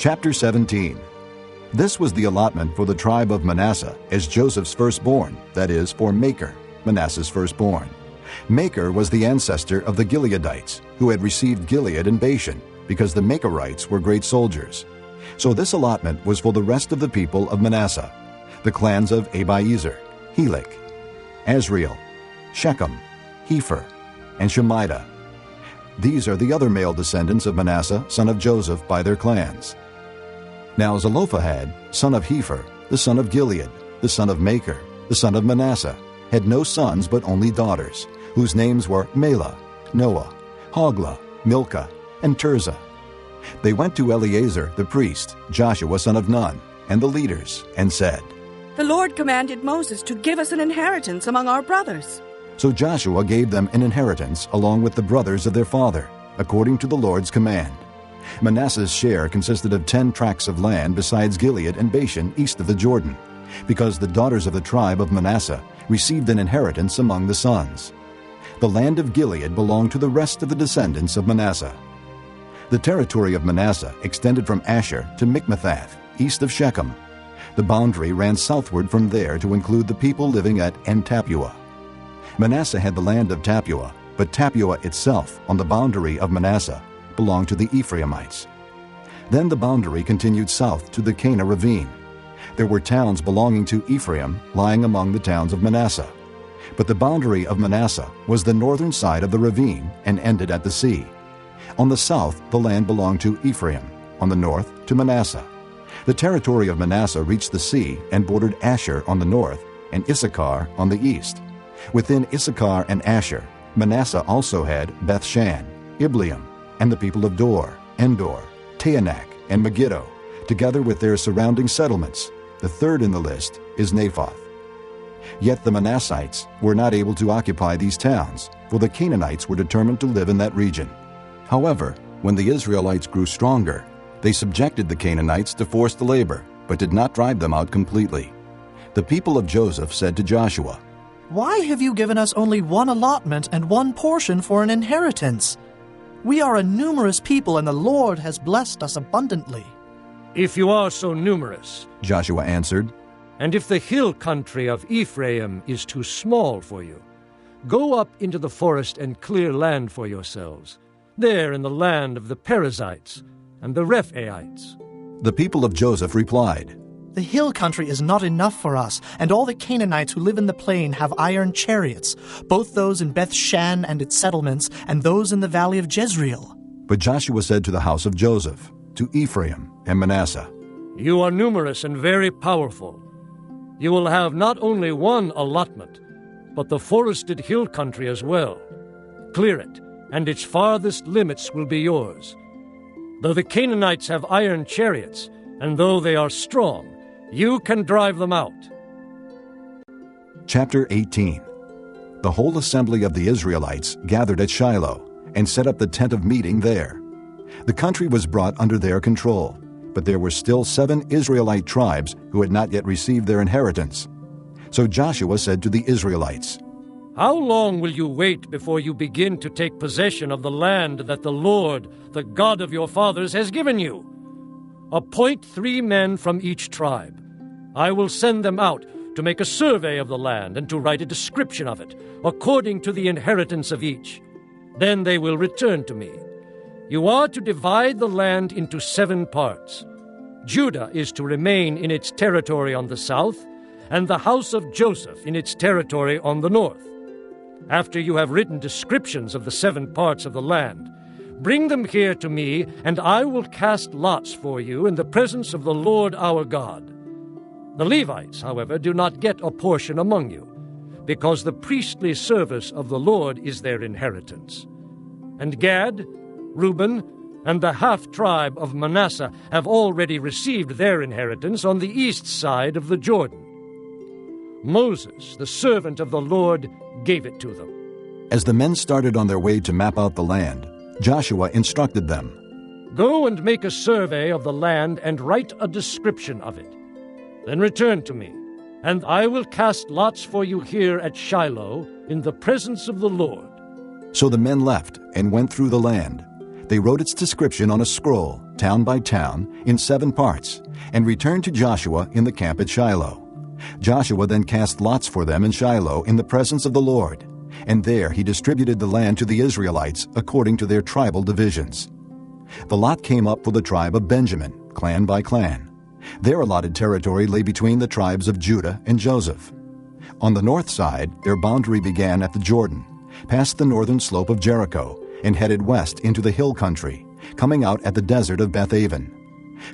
Chapter 17. This was the allotment for the tribe of Manasseh as Joseph's firstborn, that is, for Machir, Manasseh's firstborn. Machir was the ancestor of the Gileadites, who had received Gilead and Bashan, because the Machirites were great soldiers. So this allotment was for the rest of the people of Manasseh, the clans of Abiezer, Helek, Asriel, Shechem, Hepher, and Shemida. These are the other male descendants of Manasseh, son of Joseph, by their clans. Now Zelophehad, son of Hepher, the son of Gilead, the son of Machir, the son of Manasseh, had no sons but only daughters, whose names were Mahlah, Noah, Hoglah, Milcah, and Tirzah. They went to Eleazar the priest, Joshua son of Nun, and the leaders, and said, "The Lord commanded Moses to give us an inheritance among our brothers." So Joshua gave them an inheritance along with the brothers of their father, according to the Lord's command. Manasseh's share consisted of 10 tracts of land besides Gilead and Bashan east of the Jordan, because the daughters of the tribe of Manasseh received an inheritance among the sons. The land of Gilead belonged to the rest of the descendants of Manasseh. The territory of Manasseh extended from Asher to Mikmethath, east of Shechem. The boundary ran southward from there to include the people living at En-Tappuah. Manasseh had the land of Tappuah, but Tappuah itself, on the boundary of Manasseh, belonged to the Ephraimites. Then the boundary continued south to the Cana ravine. There were towns belonging to Ephraim lying among the towns of Manasseh. But the boundary of Manasseh was the northern side of the ravine and ended at the sea. On the south, the land belonged to Ephraim, on the north to Manasseh. The territory of Manasseh reached the sea and bordered Asher on the north and Issachar on the east. Within Issachar and Asher, Manasseh also had Bethshan, Ibleam, and the people of Dor, Endor, Taanach, and Megiddo, together with their surrounding settlements. The third in the list is Naphoth. Yet the Manassites were not able to occupy these towns, for the Canaanites were determined to live in that region. However, when the Israelites grew stronger, they subjected the Canaanites to forced labor, but did not drive them out completely. The people of Joseph said to Joshua, "Why have you given us only one allotment and one portion for an inheritance? We are a numerous people, and the Lord has blessed us abundantly." "If you are so numerous," Joshua answered, "and if the hill country of Ephraim is too small for you, go up into the forest and clear land for yourselves, there in the land of the Perizzites and the Rephaites." The people of Joseph replied, "The hill country is not enough for us, and all the Canaanites who live in the plain have iron chariots, both those in Beth-shan and its settlements, and those in the valley of Jezreel." But Joshua said to the house of Joseph, to Ephraim and Manasseh, "You are numerous and very powerful. You will have not only one allotment, but the forested hill country as well. Clear it, and its farthest limits will be yours. Though the Canaanites have iron chariots, and though they are strong, you can drive them out." Chapter 18. The whole assembly of the Israelites gathered at Shiloh and set up the tent of meeting there. The country was brought under their control, but there were still 7 Israelite tribes who had not yet received their inheritance. So Joshua said to the Israelites, "How long will you wait before you begin to take possession of the land that the Lord, the God of your fathers, has given you? Appoint 3 men from each tribe. I will send them out to make a survey of the land and to write a description of it, according to the inheritance of each. Then they will return to me. You are to divide the land into 7 parts. Judah is to remain in its territory on the south, and the house of Joseph in its territory on the north. After you have written descriptions of the 7 parts of the land, bring them here to me, and I will cast lots for you in the presence of the Lord our God. The Levites, however, do not get a portion among you, because the priestly service of the Lord is their inheritance. And Gad, Reuben, and the half-tribe of Manasseh have already received their inheritance on the east side of the Jordan. Moses, the servant of the Lord, gave it to them." As the men started on their way to map out the land, Joshua instructed them, "Go and make a survey of the land and write a description of it. Then return to me, and I will cast lots for you here at Shiloh in the presence of the Lord." So the men left and went through the land. They wrote its description on a scroll, town by town, in 7 parts, and returned to Joshua in the camp at Shiloh. Joshua then cast lots for them in Shiloh in the presence of the Lord, and there he distributed the land to the Israelites according to their tribal divisions. The lot came up for the tribe of Benjamin, clan by clan. Their allotted territory lay between the tribes of Judah and Joseph. On the north side, their boundary began at the Jordan, past the northern slope of Jericho, and headed west into the hill country, coming out at the desert of Beth-aven.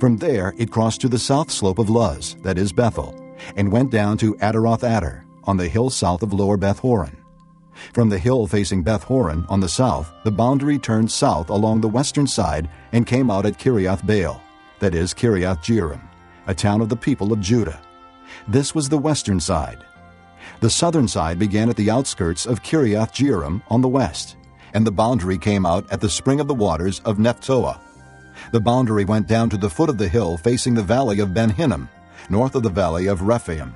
From there it crossed to the south slope of Luz, that is Bethel, and went down to Adaroth-Adar, on the hill south of Lower Beth-horon. From the hill facing Beth-horon on the south, the boundary turned south along the western side and came out at Kiriath-Baal, that is Kiriath-Jearim, a town of the people of Judah. This was the western side. The southern side began at the outskirts of Kiriath-Jearim on the west, and the boundary came out at the spring of the waters of Nephtoah. The boundary went down to the foot of the hill facing the valley of Ben-Hinnom, north of the valley of Rephaim.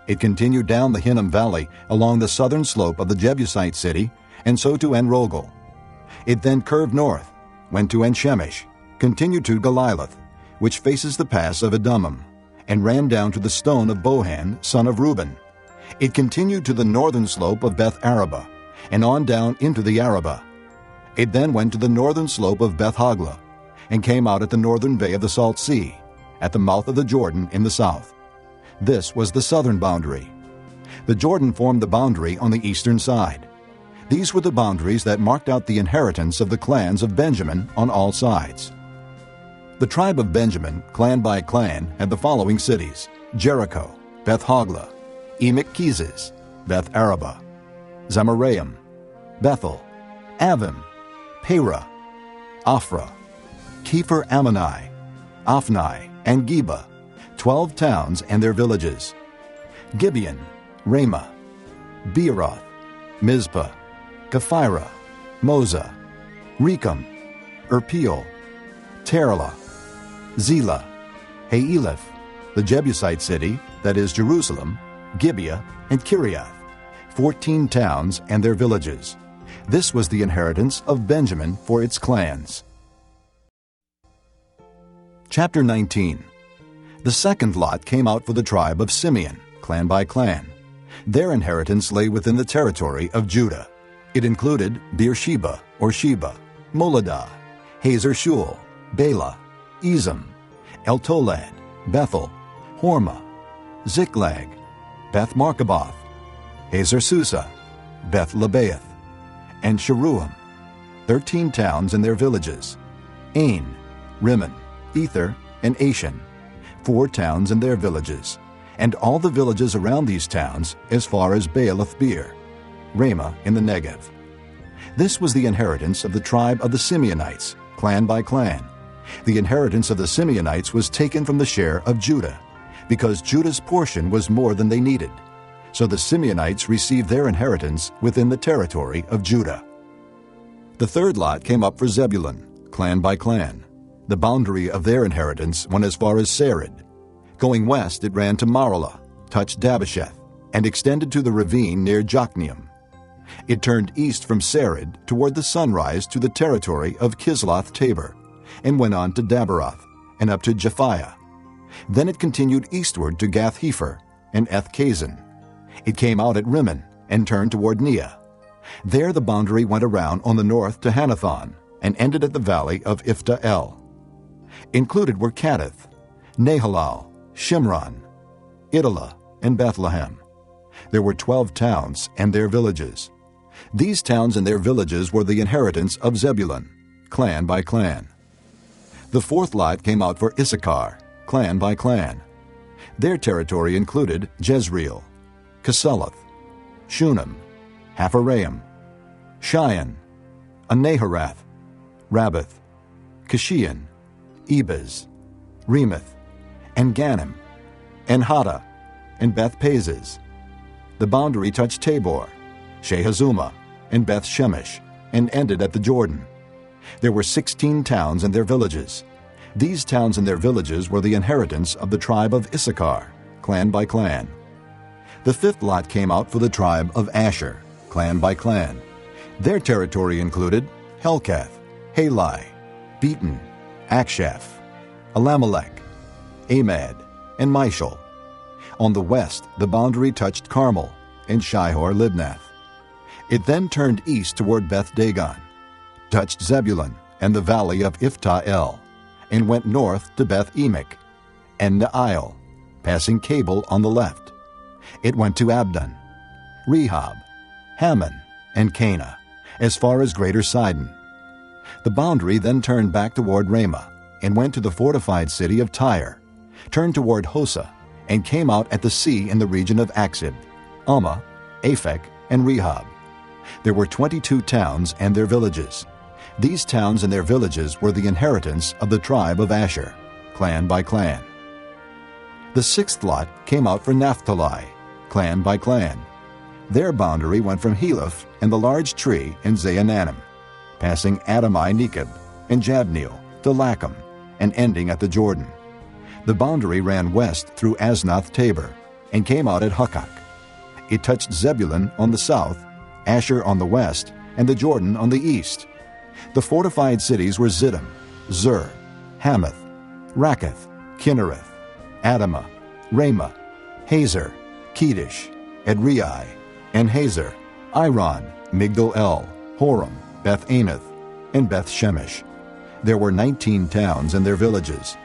It continued down the Hinnom Valley along the southern slope of the Jebusite city, and so to En-Rogel. It then curved north, went to En-Shemesh, continued to Goliloth, which faces the pass of Edomim, and ran down to the stone of Bohan, son of Reuben. It continued to the northern slope of Beth-Arabah, and on down into the Arabah. It then went to the northern slope of Beth-Hoglah, and came out at the northern bay of the Salt Sea, at the mouth of the Jordan in the south. This was the southern boundary. The Jordan formed the boundary on the eastern side. These were the boundaries that marked out the inheritance of the clans of Benjamin on all sides. The tribe of Benjamin, clan by clan, had the following cities: Jericho, Beth-Hoglah, Emek-Keziz, Beth-Arabah, Zemaraim, Bethel, Avim, Perah, Ophrah, Kepher-Ammoni, Ophni, and Geba, 12 towns and their villages: Gibeon, Ramah, Beeroth, Mizpah, Kephirah, Moza, Rechem, Irpeel, Terlah, Zelah, Haeleph, the Jebusite city, that is Jerusalem, Gibeah, and Kiriath, 14 towns and their villages. This was the inheritance of Benjamin for its clans. Chapter 19. The second lot came out for the tribe of Simeon, clan by clan. Their inheritance lay within the territory of Judah. It included Beersheba, or Sheba, Moladah, Hazer-Shul, Bela, Ezem, Eltolad, Bethel, Hormah, Ziklag, Beth-Markaboth, Hazer-Susa, Beth-Lebaoth, and Sharuam, 13 towns and their villages: Ain, Rimmon, Ether, and Ashan, 4 towns and their villages, and all the villages around these towns as far as Baalath-beer, Ramah in the Negev. This was the inheritance of the tribe of the Simeonites, clan by clan. The inheritance of the Simeonites was taken from the share of Judah, because Judah's portion was more than they needed. So the Simeonites received their inheritance within the territory of Judah. The third lot came up for Zebulun, clan by clan. The boundary of their inheritance went as far as Sarid. Going west, it ran to Maralah, touched Dabbesheth, and extended to the ravine near Jokneam. It turned east from Sarid toward the sunrise to the territory of Kisloth-Tabor, and went on to Daberoth, and up to Japhiah. Then it continued eastward to Gath-Hepher and Eth-Kazin. It came out at Rimmon, and turned toward Neah. There the boundary went around on the north to Hanathon, and ended at the valley of Iphta-El. Included were Kadith, Nahalal, Shimron, Idalah, and Bethlehem. There were 12 towns and their villages. These towns and their villages were the inheritance of Zebulun, clan by clan. The fourth lot came out for Issachar, clan by clan. Their territory included Jezreel, Keseloth, Shunem, Hapharaim, Shion, Anaharath, Rabbath, Kishion, Ebez, Remoth, and Ganim, and Hada, and Beth-Pazez. The boundary touched Tabor, Shehazumah, and Beth-Shemesh, and ended at the Jordan. There were 16 towns and their villages. These towns and their villages were the inheritance of the tribe of Issachar, clan by clan. The fifth lot came out for the tribe of Asher, clan by clan. Their territory included Helkath, Halai, Beaton, Akshaph, Elimelech, Amad, and Mishal. On the west, the boundary touched Carmel and Shihor-Libnath. It then turned east toward Beth-Dagon, touched Zebulun and the valley of Iphta-El, and went north to Beth-Emek and Ne'iel, passing Cable on the left. It went to Abdon, Rehob, Hammon, and Cana, as far as Greater Sidon. The boundary then turned back toward Ramah, and went to the fortified city of Tyre, turned toward Hosa, and came out at the sea in the region of Aksib, Ummah, Aphek, and Rehob. There were 22 towns and their villages. These towns and their villages were the inheritance of the tribe of Asher, clan by clan. The sixth lot came out for Naphtali, clan by clan. Their boundary went from Heleph and the large tree in Zaanannim, passing Adami-Nekeb and Jabneel to Lacham, and ending at the Jordan. The boundary ran west through Asnath-Tabor, and came out at Hukkok. It touched Zebulun on the south, Asher on the west, and the Jordan on the east. The fortified cities were Ziddim, Zur, Hamath, Rakkath, Kinnereth, Adamah, Ramah, Hazer, Kedesh, Edrei, and Hazer, Iron, Migdal-El, Horam, Beth-Anath, and Beth-Shemesh. There were 19 towns and their villages.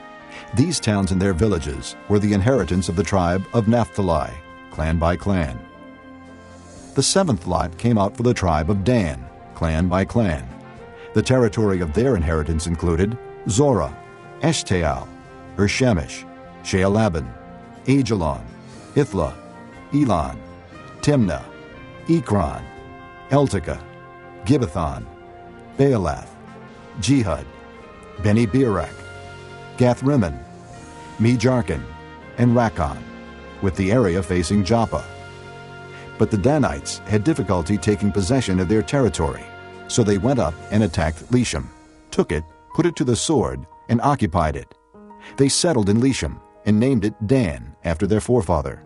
These towns and their villages were the inheritance of the tribe of Naphtali, clan by clan. The seventh lot came out for the tribe of Dan, clan by clan. The territory of their inheritance included Zorah, Eshtaol, Shemesh, Shealabin, Ajalon, Ithlah, Elon, Timnah, Ekron, Eltekeh, Gibbethon, Baalath, Jehud, Beni-Berak, Gath-Rimmon, Mejarkon, and Rakkon, with the area facing Joppa. But the Danites had difficulty taking possession of their territory, so they went up and attacked Leshem, took it, put it to the sword, and occupied it. They settled in Leshem and named it Dan after their forefather.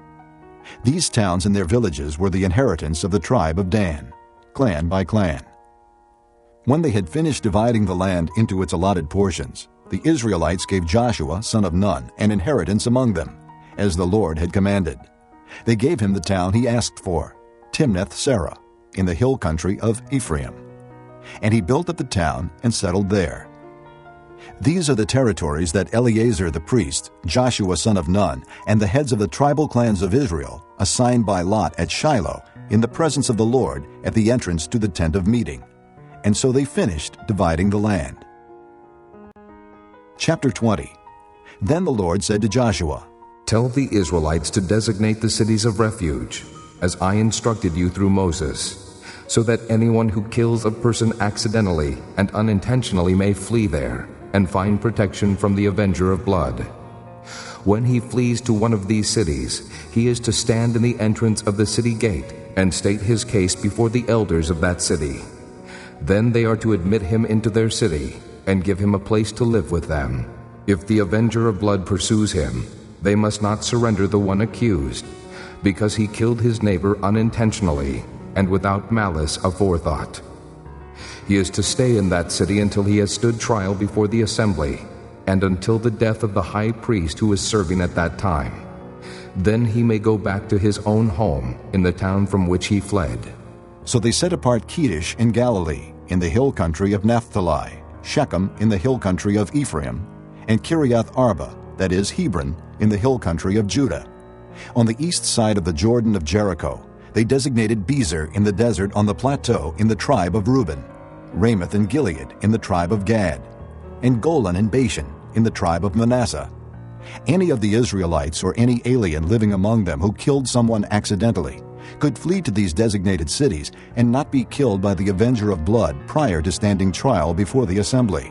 These towns and their villages were the inheritance of the tribe of Dan, clan by clan. When they had finished dividing the land into its allotted portions, the Israelites gave Joshua, son of Nun, an inheritance among them, as the Lord had commanded. They gave him the town he asked for, Timnath-Serah, in the hill country of Ephraim. And he built up the town and settled there. These are the territories that Eleazar the priest, Joshua son of Nun, and the heads of the tribal clans of Israel assigned by lot at Shiloh in the presence of the Lord at the entrance to the tent of meeting. And so they finished dividing the land. Chapter 20. Then the Lord said to Joshua, Tell the Israelites to designate the cities of refuge, as I instructed you through Moses, so that anyone who kills a person accidentally and unintentionally may flee there and find protection from the avenger of blood. When he flees to one of these cities, he is to stand in the entrance of the city gate and state his case before the elders of that city. Then they are to admit him into their city and give him a place to live with them. If the avenger of blood pursues him, they must not surrender the one accused, because he killed his neighbor unintentionally and without malice aforethought. He is to stay in that city until he has stood trial before the assembly, and until the death of the high priest who is serving at that time. Then he may go back to his own home in the town from which he fled. So they set apart Kedesh in Galilee, in the hill country of Naphtali, Shechem in the hill country of Ephraim, and Kiriath Arba, that is Hebron, in the hill country of Judah. On the east side of the Jordan of Jericho, they designated Bezer in the desert on the plateau in the tribe of Reuben, Ramoth and Gilead in the tribe of Gad, and Golan and Bashan in the tribe of Manasseh. Any of the Israelites or any alien living among them who killed someone accidentally could flee to these designated cities and not be killed by the avenger of blood prior to standing trial before the assembly.